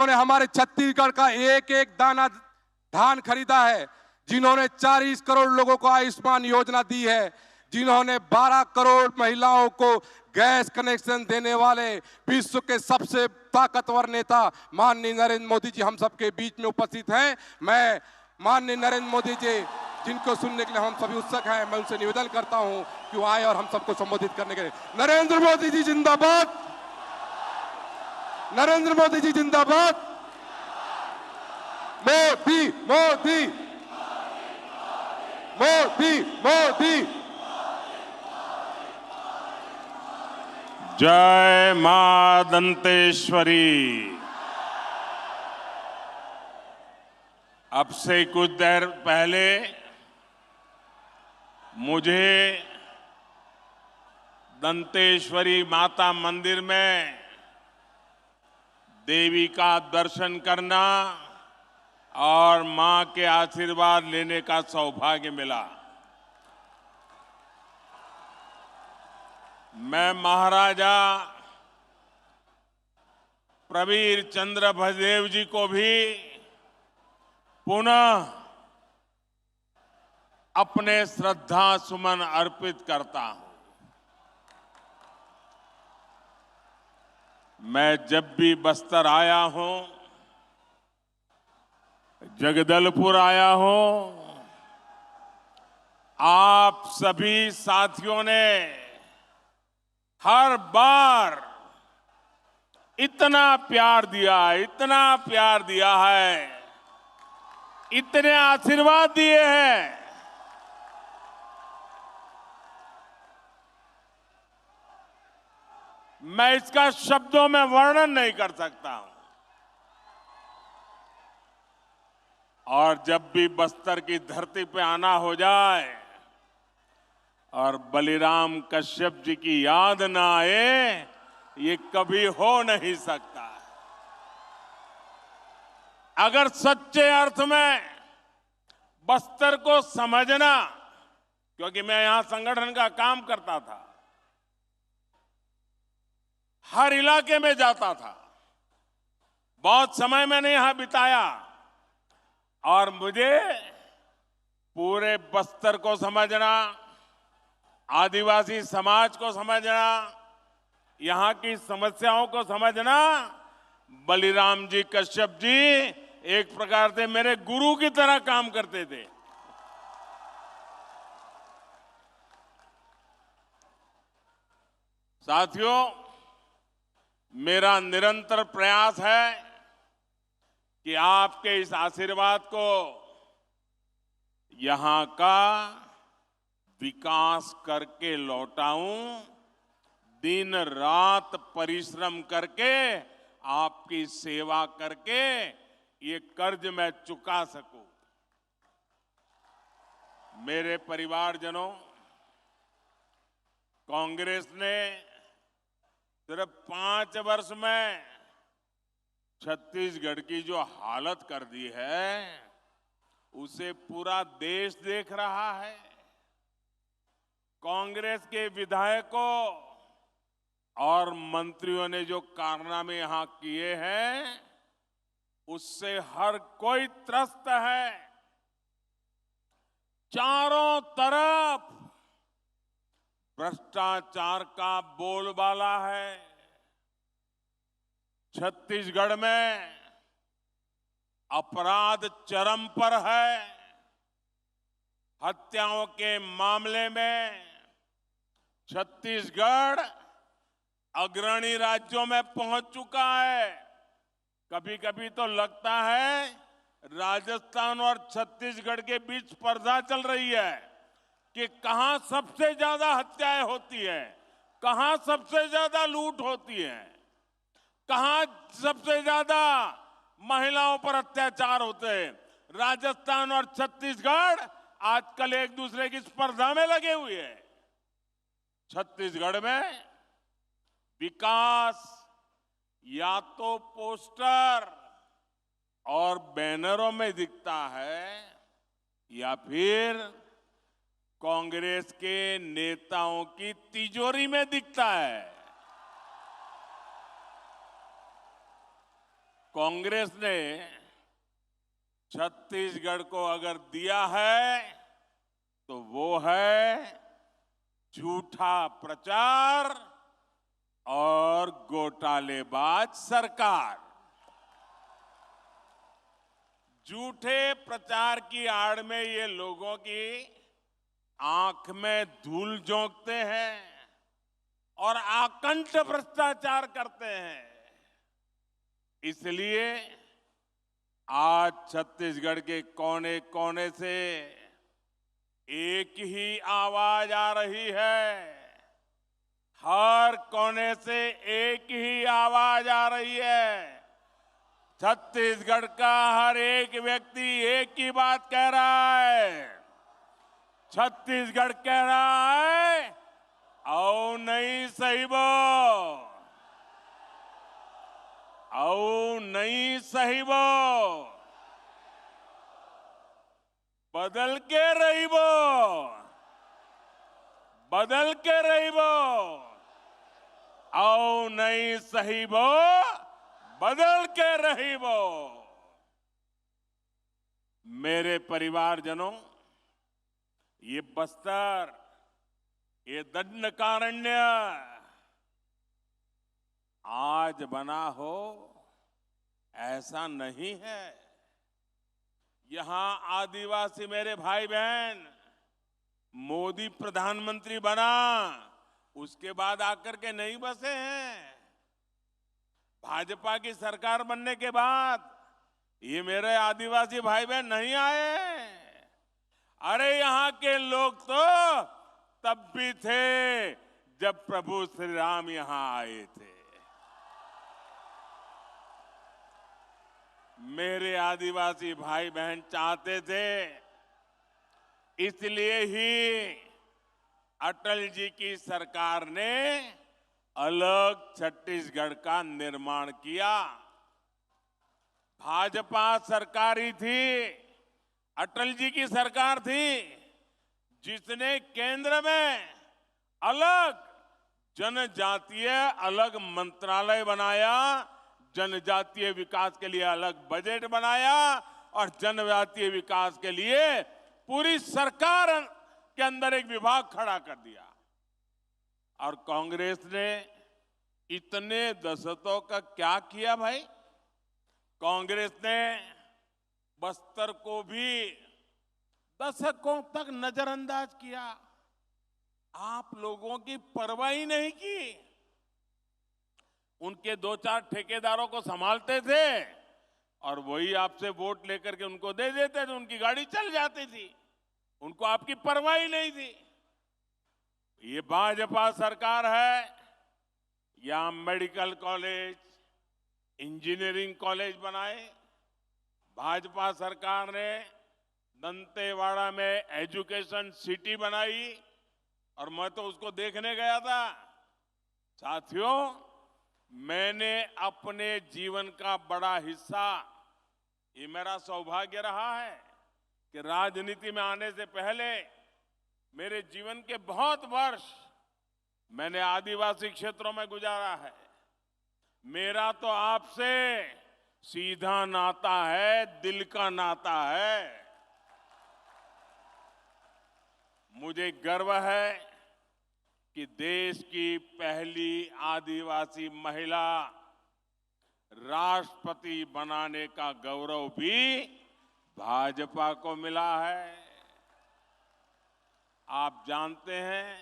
जिन्होंने हमारे छत्तीसगढ़ का एक एक दाना धान खरीदा है, जिन्होंने 40 करोड़ लोगों को आयुष्मान योजना दी है, जिन्होंने 12 करोड़ महिलाओं को गैस कनेक्शन देने वाले विश्व के सबसे ताकतवर नेता माननीय नरेंद्र मोदी जी हम सबके बीच में उपस्थित हैं। मैं माननीय नरेंद्र मोदी जी जिनको सुनने के लिए हम सभी उत्सुक हैं, मैं उनसे निवेदन करता हूं कि वो आए और हम सबको संबोधित करने के लिए। नरेंद्र मोदी जी जिंदाबाद, नरेंद्र मोदी जी जिंदाबाद, मोदी मोदी मोदी मोदी। जय मां दंतेश्वरी। अब से कुछ देर पहले मुझे दंतेश्वरी माता मंदिर में देवी का दर्शन करना और मां के आशीर्वाद लेने का सौभाग्य मिला। मैं महाराजा प्रवीर चंद्र भंजदेव जी को भी पुनः अपने श्रद्धा सुमन अर्पित करता हूं। मैं जब भी बस्तर आया हूं, जगदलपुर आया हूं, आप सभी साथियों ने हर बार इतना प्यार दिया, इतना प्यार दिया है, इतने आशीर्वाद दिए हैं। मैं इसका शब्दों में वर्णन नहीं कर सकता हूं। और जब भी बस्तर की धरती पे आना हो जाए और बलिराम कश्यप जी की याद ना आए, ये कभी हो नहीं सकता। अगर सच्चे अर्थ में बस्तर को समझना, क्योंकि मैं यहां संगठन का काम करता था, हर इलाके में जाता था, बहुत समय मैंने यहां बिताया और मुझे पूरे बस्तर को समझना, आदिवासी समाज को समझना, यहां की समस्याओं को समझना, बलिराम जी कश्यप जी एक प्रकार से मेरे गुरु की तरह काम करते थे। साथियों, मेरा निरंतर प्रयास है कि आपके इस आशीर्वाद को यहां का विकास करके लौटाऊं, दिन रात परिश्रम करके आपकी सेवा करके ये कर्ज मैं चुका सकूं। मेरे परिवारजनों, कांग्रेस ने सिर्फ 5 वर्ष में छत्तीसगढ़ की जो हालत कर दी है, उसे पूरा देश देख रहा है। कांग्रेस के विधायकों और मंत्रियों ने जो कारनामे यहां किए हैं, उससे हर कोई त्रस्त है। चारों तरफ भ्रष्टाचार का बोलबाला है। छत्तीसगढ़ में अपराध चरम पर है। हत्याओं के मामले में छत्तीसगढ़ अग्रणी राज्यों में पहुंच चुका है। कभी कभी तो लगता है राजस्थान और छत्तीसगढ़ के बीच स्पर्धा चल रही है कि कहां सबसे ज्यादा हत्याएं होती है, कहां सबसे ज्यादा लूट होती है, कहां सबसे ज्यादा महिलाओं पर अत्याचार होते हैं। राजस्थान और छत्तीसगढ़ आजकल एक दूसरे की स्पर्धा में लगे हुए हैं। छत्तीसगढ़ में विकास या तो पोस्टर और बैनरों में दिखता है या फिर कांग्रेस के नेताओं की तिजोरी में दिखता है। कांग्रेस ने छत्तीसगढ़ को अगर दिया है तो वो है झूठा प्रचार और घोटालेबाज सरकार। झूठे प्रचार की आड़ में ये लोगों की आंख में धूल झोंकते हैं और आकंठ भ्रष्टाचार करते हैं। इसलिए आज छत्तीसगढ़ के कोने कोने से एक ही आवाज आ रही है, हर कोने से एक ही आवाज आ रही है। छत्तीसगढ़ का हर एक व्यक्ति एक ही बात कह रहा है। छत्तीसगढ़ कह रहा है, आओ नहीं सहिबो, आओ नहीं सहिबो, बदल के रहिबो, बदल के रहिबो, आओ नहीं सहिबो, बदल के रहिबो। मेरे परिवारजनों, ये बस्तर, ये दंडकारण्य आज बना हो ऐसा नहीं है। यहां आदिवासी मेरे भाई बहन, मोदी प्रधानमंत्री बना उसके बाद आकर के नहीं बसे हैं। भाजपा की सरकार बनने के बाद ये मेरे आदिवासी भाई बहन नहीं आए। अरे यहां के लोग तो तब भी थे जब प्रभु श्री राम यहां आए थे। मेरे आदिवासी भाई बहन चाहते थे, इसलिए ही अटल जी की सरकार ने अलग छत्तीसगढ़ का निर्माण किया। भाजपा सरकारी थी, अटल जी की सरकार थी, जिसने केंद्र में अलग जनजातीय अलग मंत्रालय बनाया, जनजातीय विकास के लिए अलग बजट बनाया और जनजातीय विकास के लिए पूरी सरकार के अंदर एक विभाग खड़ा कर दिया। और कांग्रेस ने इतने दशकों का क्या किया भाई? कांग्रेस ने बस्तर को भी दशकों तक नजरअंदाज किया। आप लोगों की परवाह ही नहीं की। उनके दो चार ठेकेदारों को संभालते थे और वही आपसे वोट लेकर के उनको दे देते थे, उनकी गाड़ी चल जाती थी, उनको आपकी परवाह ही नहीं थी। ये भाजपा सरकार है, यहां मेडिकल कॉलेज, इंजीनियरिंग कॉलेज बनाए। भाजपा सरकार ने दंतेवाड़ा में एजुकेशन सिटी बनाई और मैं तो उसको देखने गया था। साथियों, मैंने अपने जीवन का बड़ा हिस्सा, ये मेरा सौभाग्य रहा है कि राजनीति में आने से पहले मेरे जीवन के बहुत वर्ष मैंने आदिवासी क्षेत्रों में गुजारा है। मेरा तो आपसे सीधा नाता है, दिल का नाता है। मुझे गर्व है कि देश की पहली आदिवासी महिला राष्ट्रपति बनाने का गौरव भी भाजपा को मिला है। आप जानते हैं,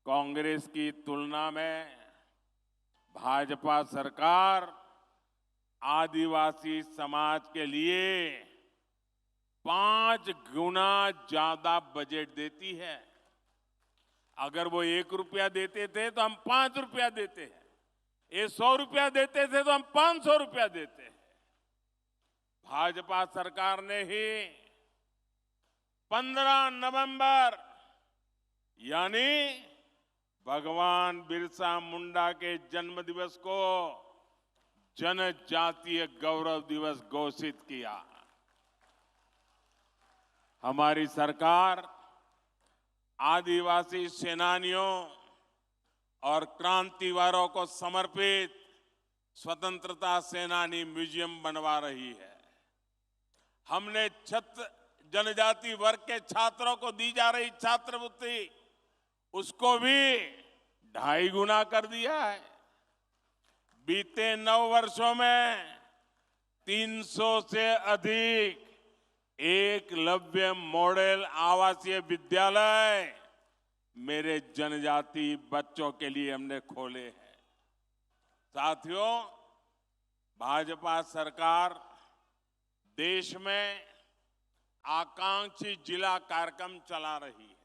कांग्रेस की तुलना में भाजपा सरकार आदिवासी समाज के लिए 5 गुना ज्यादा बजट देती है। अगर वो 1 रुपया देते थे तो हम 5 रुपया देते हैं, ये 100 रुपया देते थे तो हम 500 रुपया देते हैं। भाजपा सरकार ने ही 15 नवंबर यानी भगवान बिरसा मुंडा के जन्म दिवस को जनजातीय गौरव दिवस घोषित किया। हमारी सरकार आदिवासी सेनानियों और क्रांतिवारों को समर्पित स्वतंत्रता सेनानी म्यूजियम बनवा रही है। हमने जनजाति वर्ग के छात्रों को दी जा रही छात्रवृत्ति उसको भी 2.5 गुना कर दिया है। बीते 9 वर्षों में 300 से अधिक एकलव्य मॉडल आवासीय विद्यालय मेरे जनजाति बच्चों के लिए हमने खोले हैं। साथियों, भाजपा सरकार देश में आकांक्षी जिला कार्यक्रम चला रही है।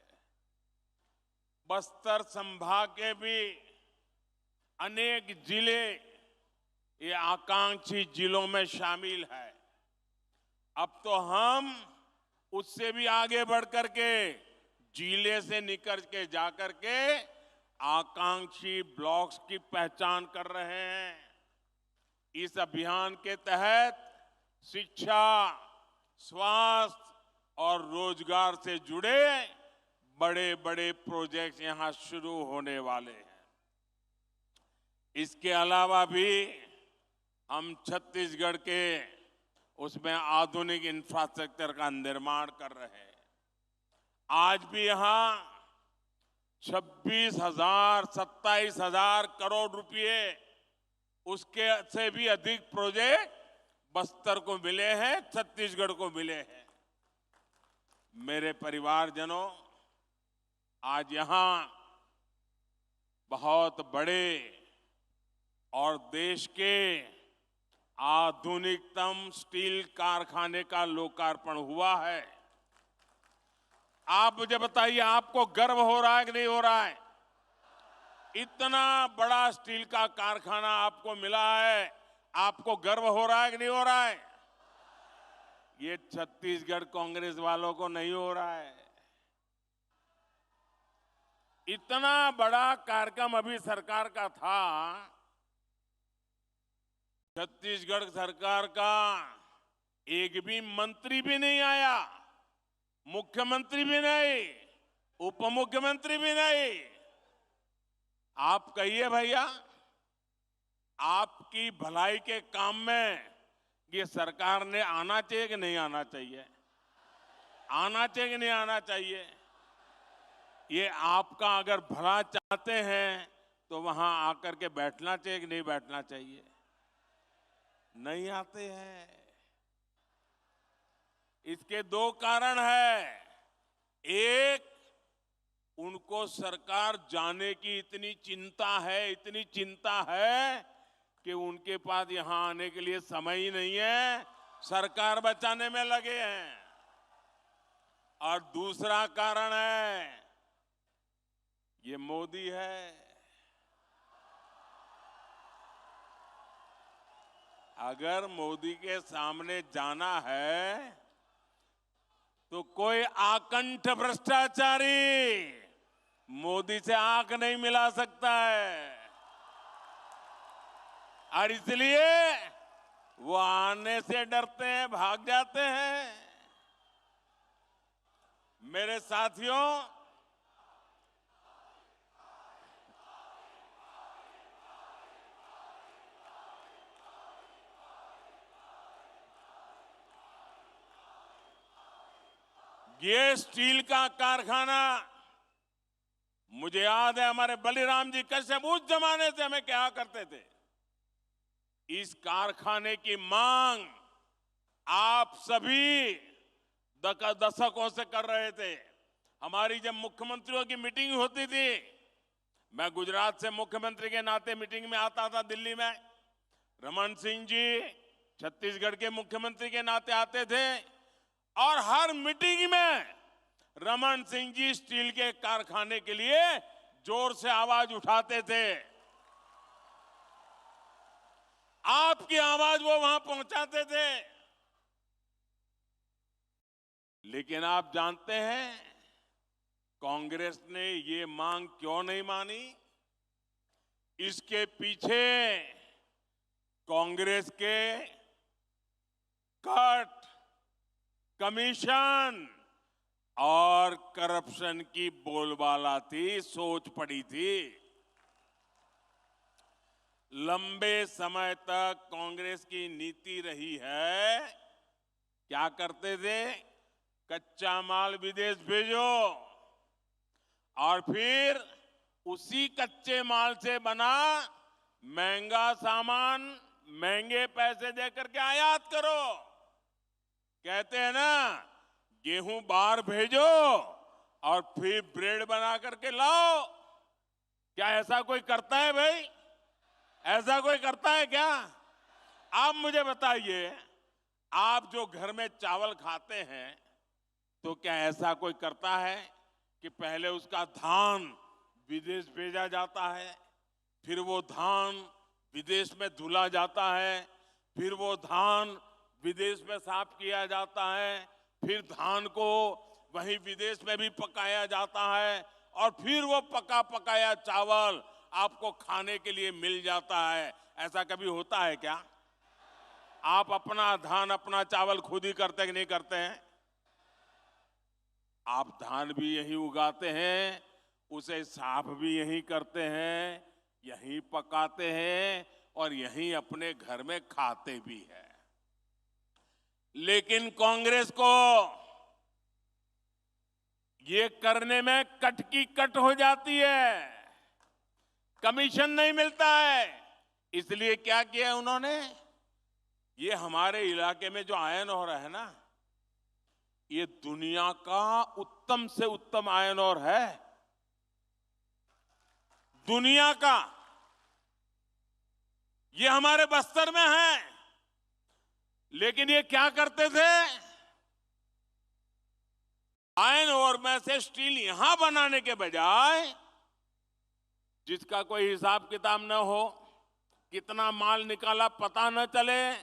बस्तर संभाग के भी अनेक जिले ये आकांक्षी जिलों में शामिल है। अब तो हम उससे भी आगे बढ़ करके जिले से निकल के जाकर के आकांक्षी ब्लॉक्स की पहचान कर रहे हैं। इस अभियान के तहत शिक्षा, स्वास्थ्य और रोजगार से जुड़े बड़े बड़े प्रोजेक्ट यहां शुरू होने वाले हैं। इसके अलावा भी हम छत्तीसगढ़ के उसमें आधुनिक इंफ्रास्ट्रक्चर का निर्माण कर रहे हैं। आज भी यहां 26,000, 27,000 करोड़ रुपए उसके से भी अधिक प्रोजेक्ट बस्तर को मिले हैं, छत्तीसगढ़ को मिले हैं। मेरे परिवारजनों, आज यहां बहुत बड़े और देश के आधुनिकतम स्टील कारखाने का लोकार्पण हुआ है। आप मुझे बताइए, आपको गर्व हो रहा है कि नहीं हो रहा है? इतना बड़ा स्टील का कारखाना आपको मिला है, आपको गर्व हो रहा है कि नहीं हो रहा है? ये छत्तीसगढ़ कांग्रेस वालों को नहीं हो रहा है। इतना बड़ा कार्यक्रम अभी सरकार का था, छत्तीसगढ़ सरकार का एक भी मंत्री भी नहीं आया, मुख्यमंत्री भी नहीं, उप मुख्यमंत्री भी नहीं। आप कहिए भैया, आपकी भलाई के काम में ये सरकार ने आना चाहिए कि नहीं आना चाहिए? आना चाहिए कि नहीं आना चाहिए? ये आपका अगर भला चाहते हैं तो वहां आकर के बैठना चाहिए कि नहीं बैठना चाहिए? नहीं आते हैं। इसके 2 कारण है। एक, उनको सरकार जाने की इतनी चिंता है कि उनके पास यहां आने के लिए समय ही नहीं है, सरकार बचाने में लगे हैं। और दूसरा कारण है, ये मोदी है। अगर मोदी के सामने जाना है तो कोई आकंठ भ्रष्टाचारी मोदी से आंख नहीं मिला सकता है। और इसलिए वो आने से डरते हैं, भाग जाते हैं। मेरे साथियों, ये स्टील का कारखाना, मुझे याद है हमारे बलिराम जी कश्यप उस जमाने से हमें क्या करते थे। इस कारखाने की मांग आप सभी दशकों से कर रहे थे। हमारी जब मुख्यमंत्रियों की मीटिंग होती थी, मैं गुजरात से मुख्यमंत्री के नाते मीटिंग में आता था दिल्ली में, रमन सिंह जी छत्तीसगढ़ के मुख्यमंत्री के नाते आते थे और हर मीटिंग में रमन सिंह जी स्टील के कारखाने के लिए जोर से आवाज उठाते थे। आपकी आवाज वो वहां पहुंचाते थे। लेकिन आप जानते हैं कांग्रेस ने ये मांग क्यों नहीं मानी? इसके पीछे कांग्रेस के कट, कमीशन और करप्शन की बोलबाला थी, सोच पड़ी थी। लंबे समय तक कांग्रेस की नीति रही है। क्या करते थे? कच्चा माल विदेश भेजो और फिर उसी कच्चे माल से बना महंगा सामान महंगे पैसे देकर के आयात करो। कहते हैं ना, गेहूं बाहर भेजो और फिर ब्रेड बना करके लाओ। क्या ऐसा कोई करता है भाई? ऐसा कोई करता है क्या? आप मुझे बताइए, आप जो घर में चावल खाते हैं तो क्या ऐसा कोई करता है कि पहले उसका धान विदेश भेजा जाता है, फिर वो धान विदेश में धुला जाता है, फिर वो धान विदेश में साफ किया जाता है, फिर धान को वहीं विदेश में भी पकाया जाता है और फिर वो पका पकाया चावल आपको खाने के लिए मिल जाता है? ऐसा कभी होता है क्या? आप अपना धान अपना चावल खुद ही करते कि नहीं करते हैं? आप धान भी यही उगाते हैं, उसे साफ भी यही करते हैं, यही पकाते हैं और यही अपने घर में खाते भी हैं। लेकिन कांग्रेस को ये करने में कट की कट हो जाती है, कमीशन नहीं मिलता है। इसलिए क्या किया है उन्होंने? ये हमारे इलाके में जो आयरन ओर है ना, ये दुनिया का उत्तम से उत्तम आयरन ओर है, दुनिया का। ये हमारे बस्तर में है। लेकिन ये क्या करते थे? आयरन ओर में से स्टील यहां बनाने के बजाय, जिसका कोई हिसाब किताब न हो, कितना माल निकाला पता न चले,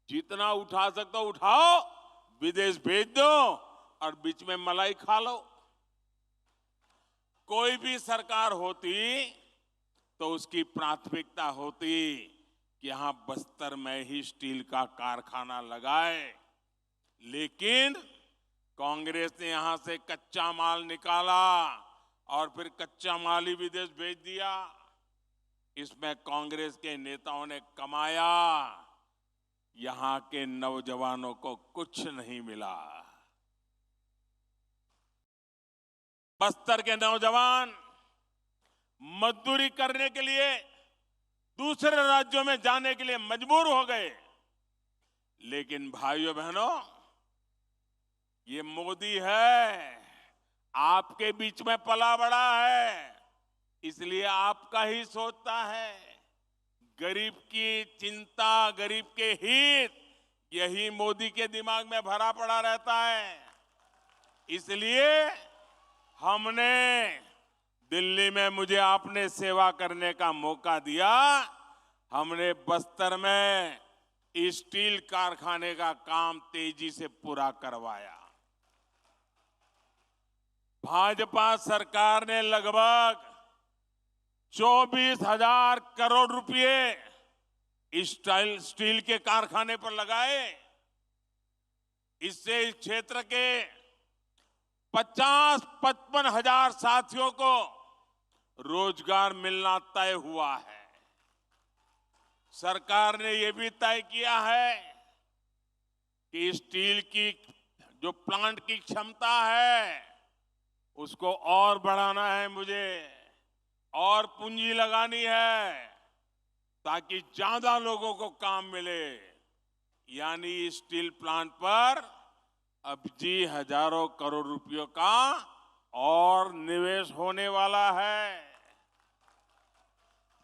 जितना उठा सकते हो उठाओ, विदेश भेज दो और बीच में मलाई खा लो। कोई भी सरकार होती तो उसकी प्राथमिकता होती कि यहां बस्तर में ही स्टील का कारखाना लगाए। लेकिन कांग्रेस ने यहां से कच्चा माल निकाला और फिर कच्चा माल ही विदेश भेज दिया। इसमें कांग्रेस के नेताओं ने कमाया, यहां के नौजवानों को कुछ नहीं मिला। बस्तर के नौजवान मजदूरी करने के लिए दूसरे राज्यों में जाने के लिए मजबूर हो गए। लेकिन भाइयों बहनों, ये मोदी है, आपके बीच में पला बड़ा है, इसलिए आपका ही सोचता है। गरीब की चिंता, गरीब के हित, यही मोदी के दिमाग में भरा पड़ा रहता है। इसलिए हमने दिल्ली में, मुझे आपने सेवा करने का मौका दिया, हमने बस्तर में स्टील कारखाने का काम तेजी से पूरा करवाया। भाजपा सरकार ने लगभग 24,000 करोड़ रुपए स्टील के कारखाने पर लगाए। इससे इस क्षेत्र के 50-55 हजार साथियों को रोजगार मिलना तय हुआ है। सरकार ने यह भी तय किया है कि स्टील की जो प्लांट की क्षमता है उसको और बढ़ाना है, मुझे और पूंजी लगानी है ताकि ज्यादा लोगों को काम मिले। यानी स्टील प्लांट पर अब जी हजारों करोड़ रुपयों का और निवेश होने वाला है।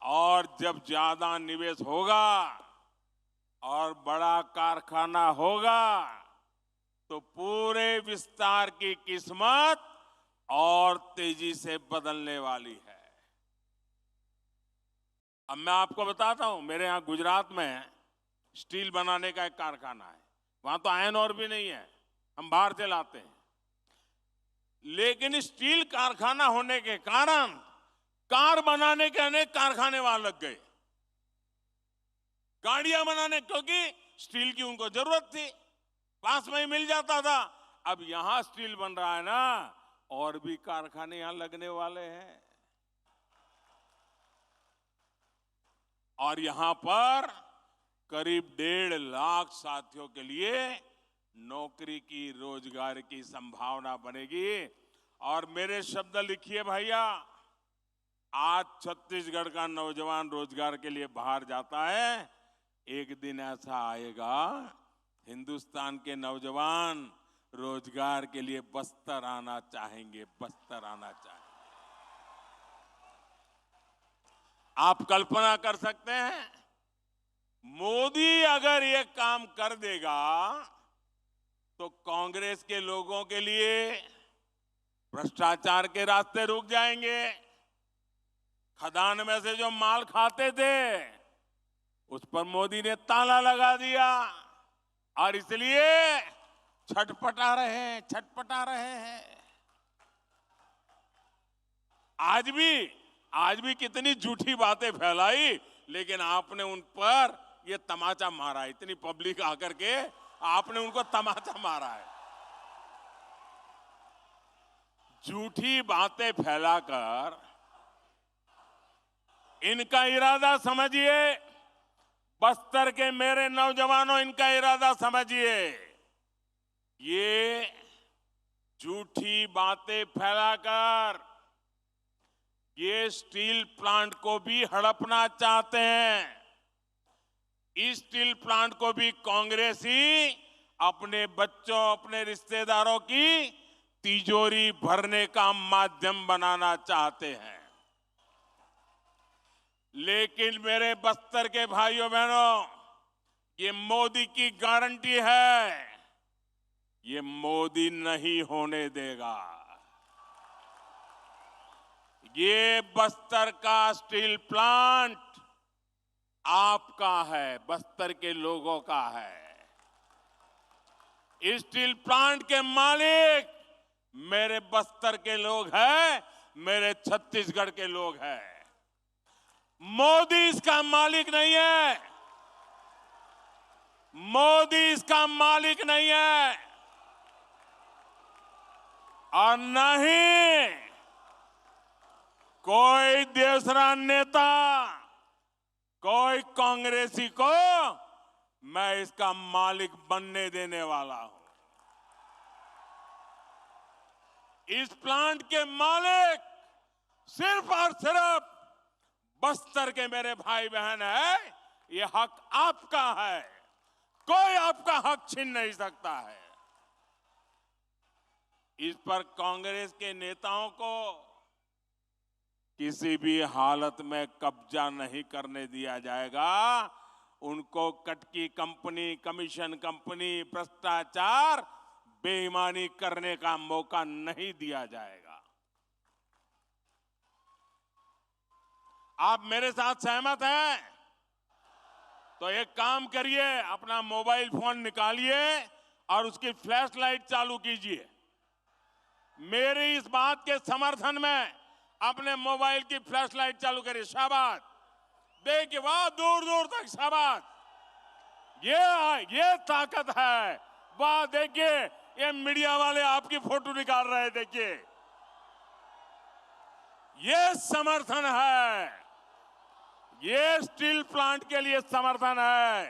और जब ज्यादा निवेश होगा और बड़ा कारखाना होगा तो पूरे विस्तार की किस्मत और तेजी से बदलने वाली है। अब मैं आपको बताता हूं, मेरे यहां गुजरात में स्टील बनाने का एक कारखाना है। वहां तो आयरन ओर भी नहीं है, हम बाहर से लाते हैं। लेकिन स्टील कारखाना होने के कारण कार बनाने के अनेक कारखाने वहां लग गए, गाड़ियां बनाने, क्योंकि स्टील की उनको जरूरत थी, पास में ही मिल जाता था। अब यहां स्टील बन रहा है ना, और भी कारखाने यहां लगने वाले हैं। और यहां पर करीब 1.5 लाख साथियों के लिए नौकरी की, रोजगार की संभावना बनेगी। और मेरे शब्द लिखिए भैया, आज छत्तीसगढ़ का नौजवान रोजगार के लिए बाहर जाता है, एक दिन ऐसा आएगा हिंदुस्तान के नौजवान रोजगार के लिए बस्तर आना चाहेंगे, बस्तर आना चाहेंगे। आप कल्पना कर सकते हैं, मोदी अगर ये काम कर देगा तो कांग्रेस के लोगों के लिए भ्रष्टाचार के रास्ते रुक जाएंगे। खदान में से जो माल खाते थे उस पर मोदी ने ताला लगा दिया और इसलिए छटपटा रहे हैं। आज भी कितनी झूठी बातें फैलाई, लेकिन आपने उन पर ये तमाचा मारा, इतनी पब्लिक आकर के आपने उनको तमाचा मारा है। झूठी बातें फैलाकर इनका इरादा समझिए, बस्तर के मेरे नौजवानों, इनका इरादा समझिए। ये झूठी बातें फैलाकर ये स्टील प्लांट को भी हड़पना चाहते हैं। इस स्टील प्लांट को भी कांग्रेस ही अपने बच्चों, अपने रिश्तेदारों की तिजोरी भरने का माध्यम बनाना चाहते हैं। लेकिन मेरे बस्तर के भाइयों बहनों, ये मोदी की गारंटी है, ये मोदी नहीं होने देगा। ये बस्तर का स्टील प्लांट आपका है, बस्तर के लोगों का है। इस स्टील प्लांट के मालिक मेरे बस्तर के लोग हैं, मेरे छत्तीसगढ़ के लोग हैं। मोदी इसका मालिक नहीं है, मोदी इसका मालिक नहीं है, और नहीं कोई दूसरा नेता, कोई कांग्रेसी को मैं इसका मालिक बनने देने वाला हूं। इस प्लांट के मालिक सिर्फ और सिर्फ बस्तर के मेरे भाई बहन है। ये हक आपका है, कोई आपका हक छीन नहीं सकता है। इस पर कांग्रेस के नेताओं को किसी भी हालत में कब्जा नहीं करने दिया जाएगा। उनको कटकी कंपनी, कमीशन कंपनी, भ्रष्टाचार, बेईमानी करने का मौका नहीं दिया जाएगा। आप मेरे साथ सहमत हैं? तो एक काम करिए, अपना मोबाइल फोन निकालिए और उसकी फ्लैश लाइट चालू कीजिए। मेरी इस बात के समर्थन में अपने मोबाइल की फ्लैश लाइट चालू करिए। शाबाश, देखिए, वाह, दूर दूर तक शाबाश। ये ताकत है। वाह, देखिए, ये मीडिया वाले आपकी फोटो निकाल रहे हैं। देखिए, ये समर्थन है, ये स्टील प्लांट के लिए समर्थन है।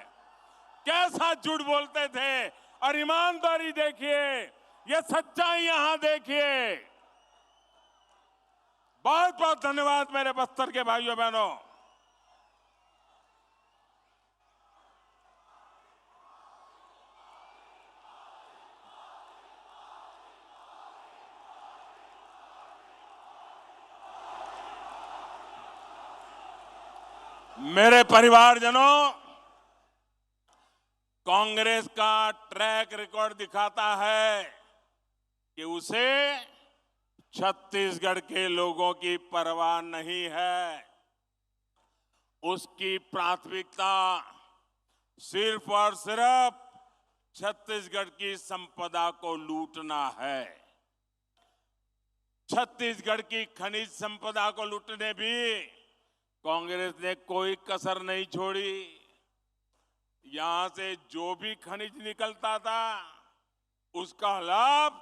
कैसा झूठ बोलते थे, और ईमानदारी देखिए, ये सच्चाई यहां देखिए। बहुत बहुत धन्यवाद मेरे बस्तर के भाइयों बहनों। मेरे परिवारजनों, कांग्रेस का ट्रैक रिकॉर्ड दिखाता है कि उसे छत्तीसगढ़ के लोगों की परवाह नहीं है। उसकी प्राथमिकता सिर्फ और सिर्फ छत्तीसगढ़ की संपदा को लूटना है। छत्तीसगढ़ की खनिज संपदा को लूटने भी कांग्रेस ने कोई कसर नहीं छोड़ी। यहां से जो भी खनिज निकलता था, उसका लाभ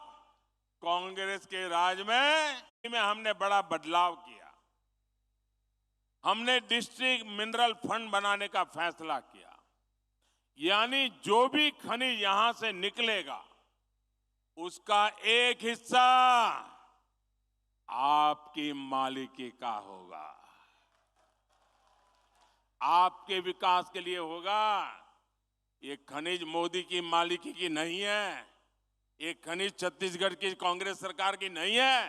कांग्रेस के राज में हमने बड़ा बदलाव किया। हमने डिस्ट्रिक्ट मिनरल फंड बनाने का फैसला किया। यानी जो भी खनिज यहां से निकलेगा उसका एक हिस्सा आपकी मालिकी का होगा, आपके विकास के लिए होगा। ये खनिज मोदी की मालिकी की नहीं है, ये खनिज छत्तीसगढ़ की कांग्रेस सरकार की नहीं है,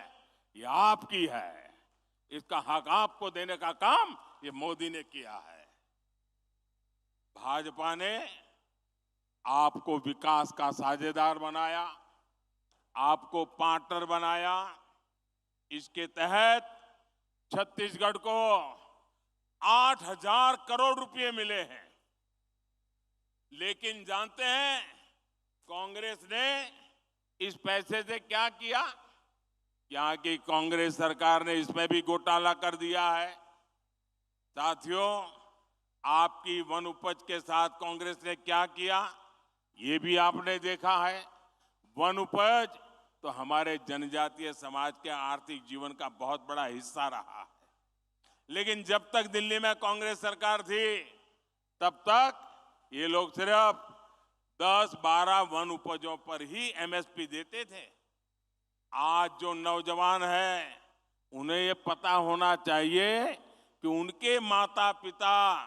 ये आपकी है। इसका हक आपको देने का काम ये मोदी ने किया है। भाजपा ने आपको विकास का साझेदार बनाया, आपको पार्टनर बनाया। इसके तहत छत्तीसगढ़ को 8,000 करोड़ रुपए मिले हैं। लेकिन जानते हैं कांग्रेस ने इस पैसे से क्या किया? यहाँ की कांग्रेस सरकार ने इसमें भी घोटाला कर दिया है। साथियों, आपकी वन उपज के साथ कांग्रेस ने क्या किया ये भी आपने देखा है। वन उपज तो हमारे जनजातीय समाज के आर्थिक जीवन का बहुत बड़ा हिस्सा रहा है। लेकिन जब तक दिल्ली में कांग्रेस सरकार थी तब तक ये लोग सिर्फ 10-12 वन उपजों पर ही एमएसपी देते थे। आज जो नौजवान हैं उन्हें ये पता होना चाहिए कि उनके माता पिता,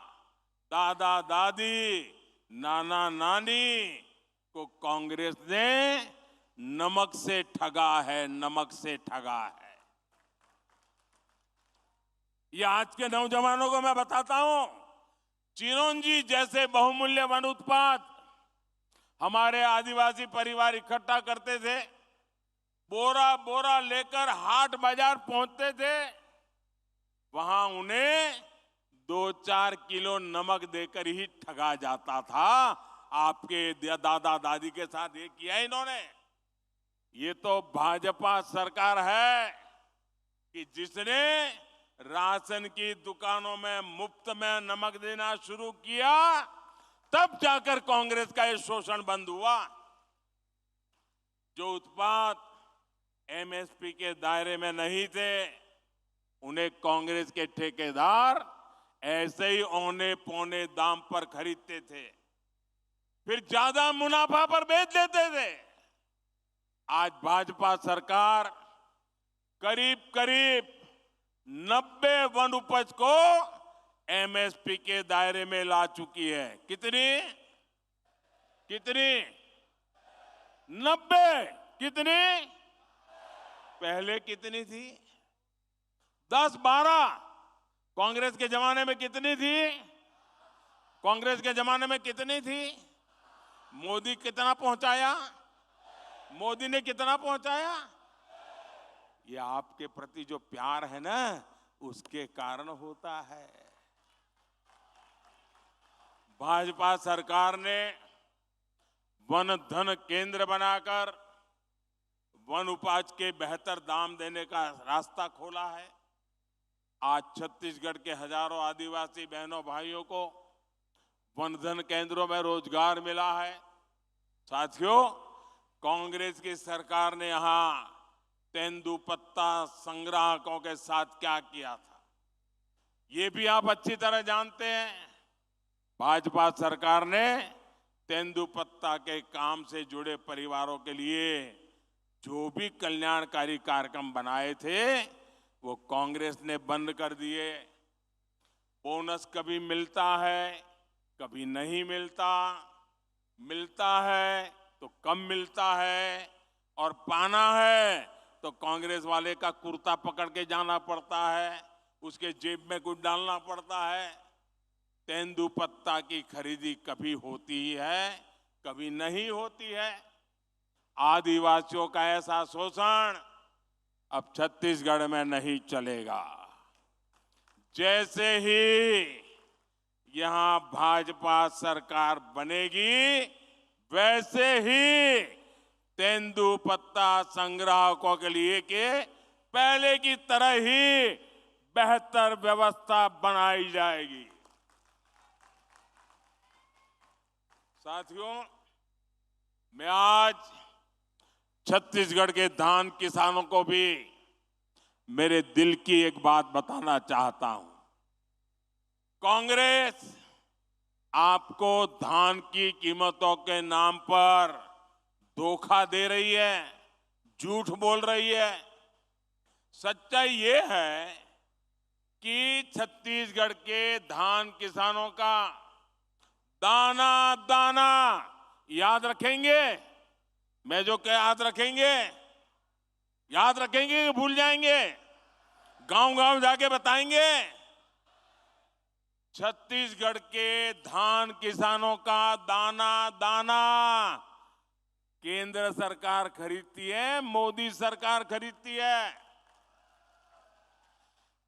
दादा दादी, नाना नानी को कांग्रेस ने नमक से ठगा है, नमक से ठगा है। ये आज के नौजवानों को मैं बताता हूं, चिरौंजी जैसे बहुमूल्य वन उत्पाद हमारे आदिवासी परिवार इकट्ठा करते थे, बोरा बोरा लेकर हाट बाजार पहुंचते थे। वहां उन्हें 2-4 किलो नमक देकर ही ठगा जाता था। आपके दादा दादी के साथ ये किया इन्होंने। ये तो भाजपा सरकार है कि जिसने राशन की दुकानों में मुफ्त में नमक देना शुरू किया, तब जाकर कांग्रेस का ये शोषण बंद हुआ। जो उत्पाद एमएसपी के दायरे में नहीं थे उन्हें कांग्रेस के ठेकेदार ऐसे ही औने पौने दाम पर खरीदते थे, फिर ज्यादा मुनाफा पर बेच देते थे। आज भाजपा सरकार करीब करीब 90 वन उपज को एमएसपी के दायरे में ला चुकी है। कितनी? 90। कितनी? पहले कितनी थी? 10-12। कांग्रेस के जमाने में कितनी थी? कांग्रेस के जमाने में कितनी थी? मोदी कितना पहुंचाया? मोदी ने कितना पहुंचाया? ये आपके प्रति जो प्यार है ना, उसके कारण होता है। भाजपा सरकार ने वन धन केंद्र बनाकर वन उपज के बेहतर दाम देने का रास्ता खोला है। आज छत्तीसगढ़ के हजारों आदिवासी बहनों भाइयों को वन धन केंद्रों में रोजगार मिला है। साथियों, कांग्रेस की सरकार ने यहां तेंदुपत्ता संग्राहकों के साथ क्या किया था ये भी आप अच्छी तरह जानते हैं। भाजपा सरकार ने तेंदुपत्ता के काम से जुड़े परिवारों के लिए जो भी कल्याणकारी कार्यक्रम बनाए थे वो कांग्रेस ने बंद कर दिए। बोनस कभी मिलता है, कभी नहीं मिलता, मिलता है तो कम मिलता है, और पाना है तो कांग्रेस वाले का कुर्ता पकड़ के जाना पड़ता है, उसके जेब में कुछ डालना पड़ता है। तेंदुपत्ता की खरीदी कभी होती है, कभी नहीं होती है। आदिवासियों का ऐसा शोषण अब छत्तीसगढ़ में नहीं चलेगा। जैसे ही यहां भाजपा सरकार बनेगी, वैसे ही तेंदुपत्ता संग्राहकों के लिए के पहले की तरह ही बेहतर व्यवस्था बनाई जाएगी। साथियों, मैं आज छत्तीसगढ़ के धान किसानों को भी मेरे दिल की एक बात बताना चाहता हूं। कांग्रेस आपको धान की कीमतों के नाम पर धोखा दे रही है, झूठ बोल रही है। सच्चाई ये है कि छत्तीसगढ़ के धान किसानों का दाना दाना याद रखेंगे। मैं जो कह याद रखेंगे कि भूल जाएंगे? गांव गांव जाके बताएंगे। छत्तीसगढ़ के धान किसानों का दाना दाना केंद्र सरकार खरीदती है, मोदी सरकार खरीदती है।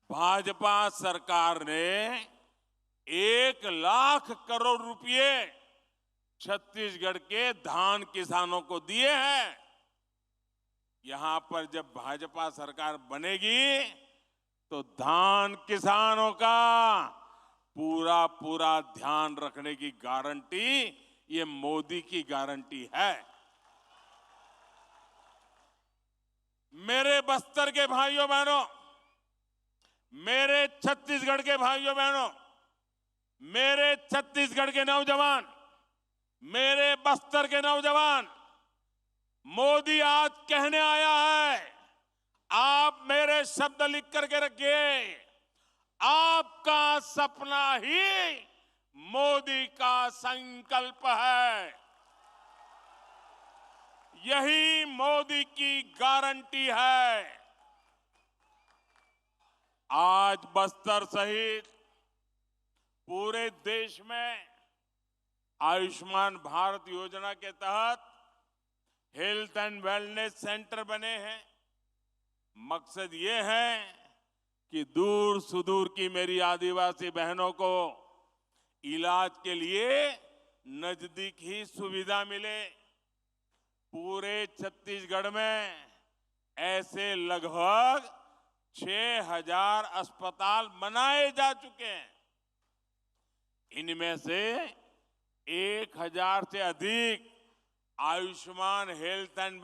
भाजपा सरकार ने 1 लाख करोड़ रुपए छत्तीसगढ़ के धान किसानों को दिए हैं। यहां पर जब भाजपा सरकार बनेगी तो धान किसानों का पूरा पूरा ध्यान रखने की गारंटी ये मोदी की गारंटी है। मेरे बस्तर के भाइयों बहनों, मेरे छत्तीसगढ़ के भाइयों बहनों, मेरे छत्तीसगढ़ के नौजवान, मेरे बस्तर के नौजवान, मोदी आज कहने आया है, आप मेरे शब्द लिख करके रखिए, आपका सपना ही मोदी का संकल्प है। यही मोदी की गारंटी है। आज बस्तर सहित पूरे देश में आयुष्मान भारत योजना के तहत हेल्थ एंड वेलनेस सेंटर बने हैं। मकसद ये है कि दूर सुदूर की मेरी आदिवासी बहनों को इलाज के लिए नजदीक ही सुविधा मिले। पूरे छत्तीसगढ़ में ऐसे लगभग 6000 अस्पताल बनाए जा चुके हैं। इनमें से 1000 से अधिक Ayushman health and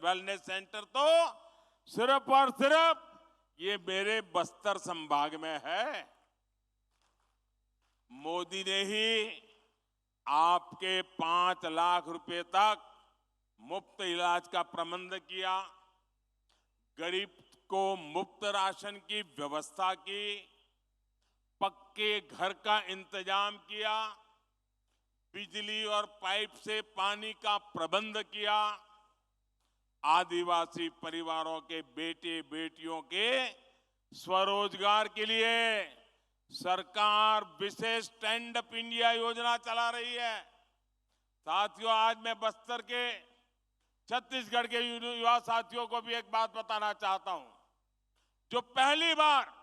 wellness centre तो सिर्फ और सिर्फ ये मेरे बस्तर संभाग में है। मोदी ने ही आपके 5 लाख रुपए तक मुफ्त इलाज का प्रबंध किया, गरीब को मुफ्त राशन की व्यवस्था की, पक्के घर का इंतजाम किया, बिजली और पाइप से पानी का प्रबंध किया, आदिवासी परिवारों के बेटे बेटियों के स्वरोजगार के लिए सरकार विशेष स्टैंड अप इंडिया योजना चला रही है। साथियों, आज मैं बस्तर के छत्तीसगढ़ के युवा साथियों को भी एक बात बताना चाहता हूं। जो पहली बार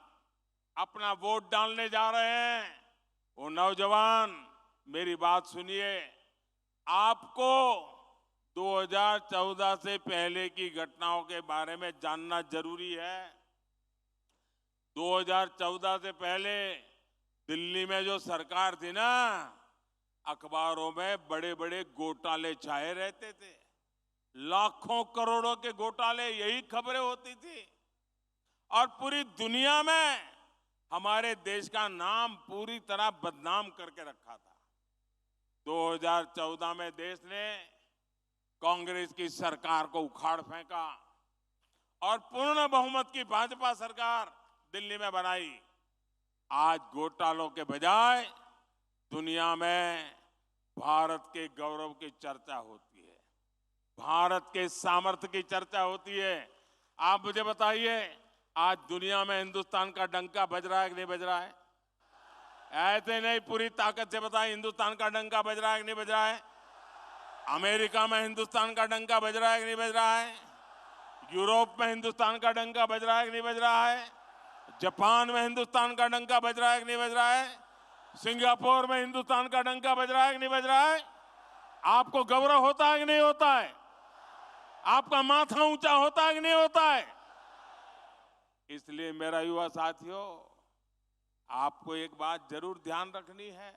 अपना वोट डालने जा रहे हैं, वो नौजवान मेरी बात सुनिए। आपको 2014 से पहले की घटनाओं के बारे में जानना जरूरी है। 2014 से पहले दिल्ली में जो सरकार थी ना, अखबारों में बड़े बड़े घोटाले छाए रहते थे। लाखों करोड़ों के घोटाले, यही खबरें होती थी और पूरी दुनिया में हमारे देश का नाम पूरी तरह बदनाम करके रखा था। 2014 में देश ने कांग्रेस की सरकार को उखाड़ फेंका और पूर्ण बहुमत की भाजपा सरकार दिल्ली में बनाई। आज घोटालों के बजाय दुनिया में भारत के गौरव की चर्चा होती है, भारत के सामर्थ्य की चर्चा होती है। आप मुझे बताइए, आज दुनिया में हिंदुस्तान का डंका बज रहा है कि नहीं बज रहा है? ऐसे नहीं, पूरी ताकत से बताएं, हिंदुस्तान का डंका बज रहा है कि नहीं बज रहा है? अमेरिका में हिंदुस्तान का डंका बज रहा है कि नहीं बज रहा है? यूरोप में हिंदुस्तान का डंका बज रहा है कि नहीं बज रहा है? जापान में हिंदुस्तान का डंका बज रहा है कि नहीं बज रहा है? सिंगापुर में हिंदुस्तान का डंका बज रहा है कि नहीं बज रहा है? आपको गौरव होता है कि नहीं होता है? आपका माथा ऊंचा होता है कि नहीं होता है? इसलिए मेरा युवा साथियों, आपको एक बात जरूर ध्यान रखनी है।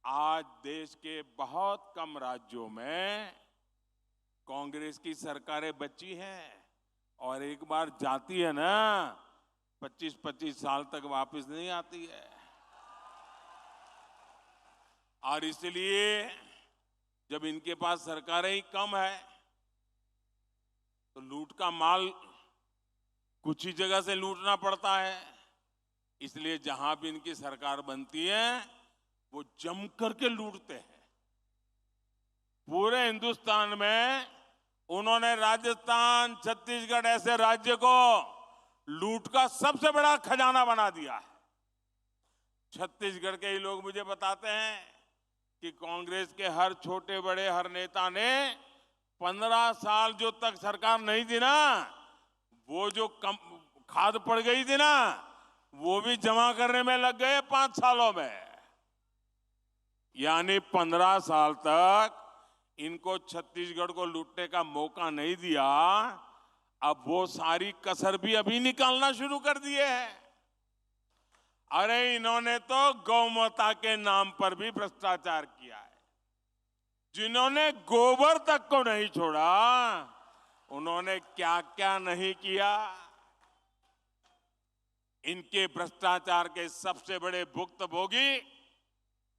आज देश के बहुत कम राज्यों में कांग्रेस की सरकारें बची हैं और एक बार जाती है ना, 25-25 साल तक वापस नहीं आती है। और इसलिए जब इनके पास सरकारें ही कम है तो लूट का माल कुछ ही जगह से लूटना पड़ता है। इसलिए जहां भी इनकी सरकार बनती है वो जम करके लूटते हैं। पूरे हिंदुस्तान में उन्होंने राजस्थान, छत्तीसगढ़ ऐसे राज्य को लूट का सबसे बड़ा खजाना बना दिया है। छत्तीसगढ़ के ही लोग मुझे बताते हैं कि कांग्रेस के हर छोटे बड़े हर नेता ने 15 साल जो तक सरकार नहीं दी ना, वो जो खाद पड़ गई थी ना, वो भी जमा करने में लग गए 5 सालों में। यानी 15 साल तक इनको छत्तीसगढ़ को लूटने का मौका नहीं दिया। अब वो सारी कसर भी अभी निकालना शुरू कर दिए हैं। अरे इन्होंने तो गौमाता के नाम पर भी भ्रष्टाचार किया है। जिन्होंने गोबर तक को नहीं छोड़ा, उन्होंने क्या क्या नहीं किया। इनके भ्रष्टाचार के सबसे बड़े भुक्तभोगी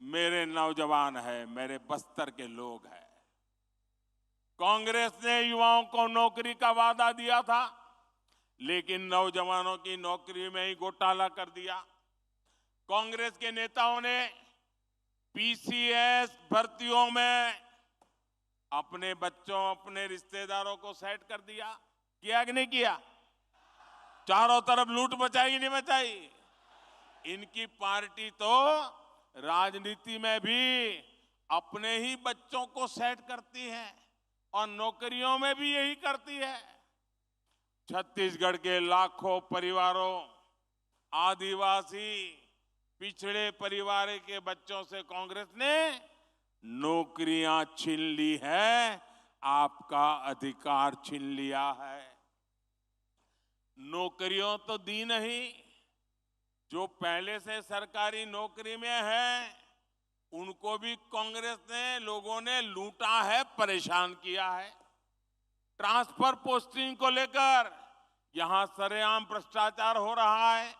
मेरे नौजवान हैं, मेरे बस्तर के लोग हैं। कांग्रेस ने युवाओं को नौकरी का वादा दिया था, लेकिन नौजवानों की नौकरी में ही घोटाला कर दिया। कांग्रेस के नेताओं ने पीसीएस भर्तियों में अपने बच्चों, अपने रिश्तेदारों को सेट कर दिया। किया कि नहीं किया? चारों तरफ लूट मचाई कि नहीं मचाई? इनकी पार्टी तो राजनीति में भी अपने ही बच्चों को सेट करती है और नौकरियों में भी यही करती है। छत्तीसगढ़ के लाखों परिवारों, आदिवासी, पिछड़े परिवार के बच्चों से कांग्रेस ने नौकरियां छीन ली है, आपका अधिकार छीन लिया है। नौकरियों तो दी नहीं, जो पहले से सरकारी नौकरी में है उनको भी कांग्रेस ने, लोगों ने लूटा है, परेशान किया है। ट्रांसफर पोस्टिंग को लेकर यहां सरेआम भ्रष्टाचार हो रहा है,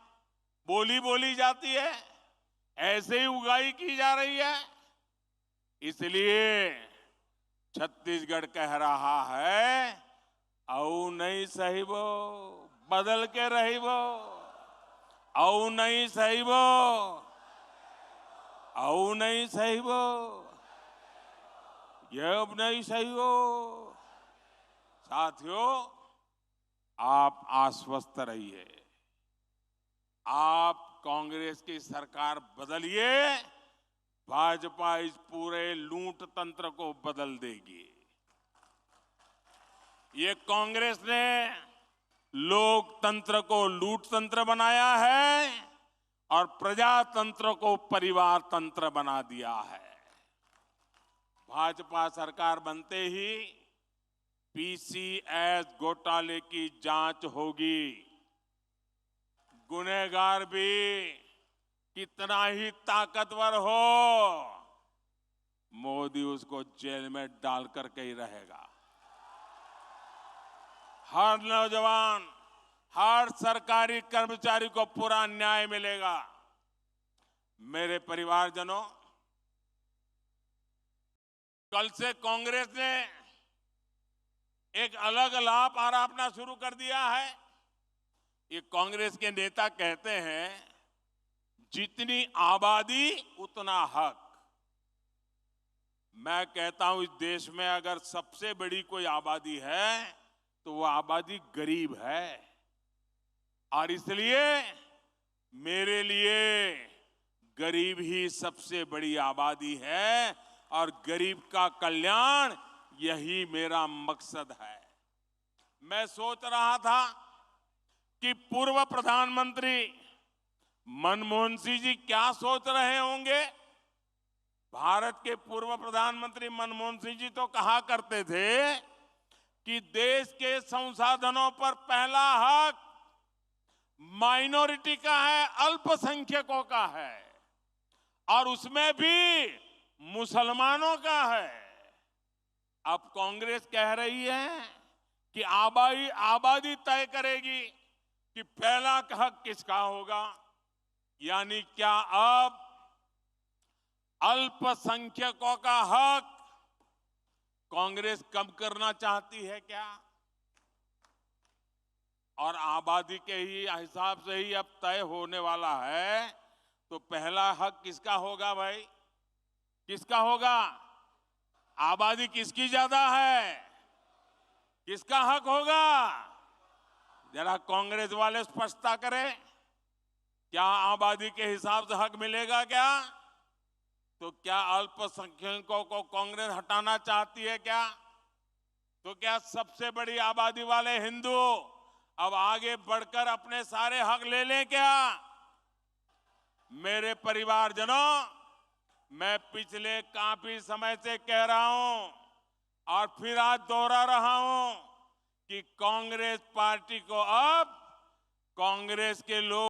बोली बोली जाती है, ऐसे ही उगाई की जा रही है। इसलिए छत्तीसगढ़ कह रहा है, औ नहीं सही वो बदल के रही वो, औ नहीं सही वो, औ नहीं सही वो, ये अब नहीं सही वो। साथियों, आप आश्वस्त रहिए, आप कांग्रेस की सरकार बदलिए, भाजपा इस पूरे लूट तंत्र को बदल देगी। ये कांग्रेस ने लोकतंत्र को लूट तंत्र बनाया है और प्रजातंत्र को परिवार तंत्र बना दिया है। भाजपा सरकार बनते ही पीसीएस घोटाले की जांच होगी। गुनहगार भी कितना ही ताकतवर हो, मोदी उसको जेल में डाल करके ही रहेगा। हर नौजवान, हर सरकारी कर्मचारी को पूरा न्याय मिलेगा। मेरे परिवारजनों, कल से कांग्रेस ने एक अलग लाभ आरोपना शुरू कर दिया है। ये कांग्रेस के नेता कहते हैं, जितनी आबादी उतना हक। मैं कहता हूं, इस देश में अगर सबसे बड़ी कोई आबादी है तो वो आबादी गरीब है, और इसलिए मेरे लिए गरीब ही सबसे बड़ी आबादी है और गरीब का कल्याण यही मेरा मकसद है। मैं सोच रहा था कि पूर्व प्रधानमंत्री मनमोहन सिंह जी क्या सोच रहे होंगे। भारत के पूर्व प्रधानमंत्री मनमोहन सिंह जी तो कहा करते थे कि देश के संसाधनों पर पहला हक माइनॉरिटी का है, अल्पसंख्यकों का है, और उसमें भी मुसलमानों का है। अब कांग्रेस कह रही है कि आबादी तय करेगी कि पहला हक किसका होगा। यानी क्या अब अल्पसंख्यकों का हक कांग्रेस कम करना चाहती है क्या? और आबादी के ही हिसाब से ही अब तय होने वाला है, तो पहला हक किसका होगा भाई? किसका होगा? आबादी किसकी ज्यादा है? किसका हक होगा? जरा कांग्रेस वाले स्पष्टता करें। क्या आबादी के हिसाब से हक मिलेगा क्या? तो क्या अल्पसंख्यकों को कांग्रेस हटाना चाहती है क्या? तो क्या सबसे बड़ी आबादी वाले हिंदू अब आगे बढ़कर अपने सारे हक ले लें क्या? मेरे परिवारजनों, मैं पिछले काफी समय से कह रहा हूं और फिर आज दोहरा रहा हूं कि कांग्रेस पार्टी को अब कांग्रेस के लोग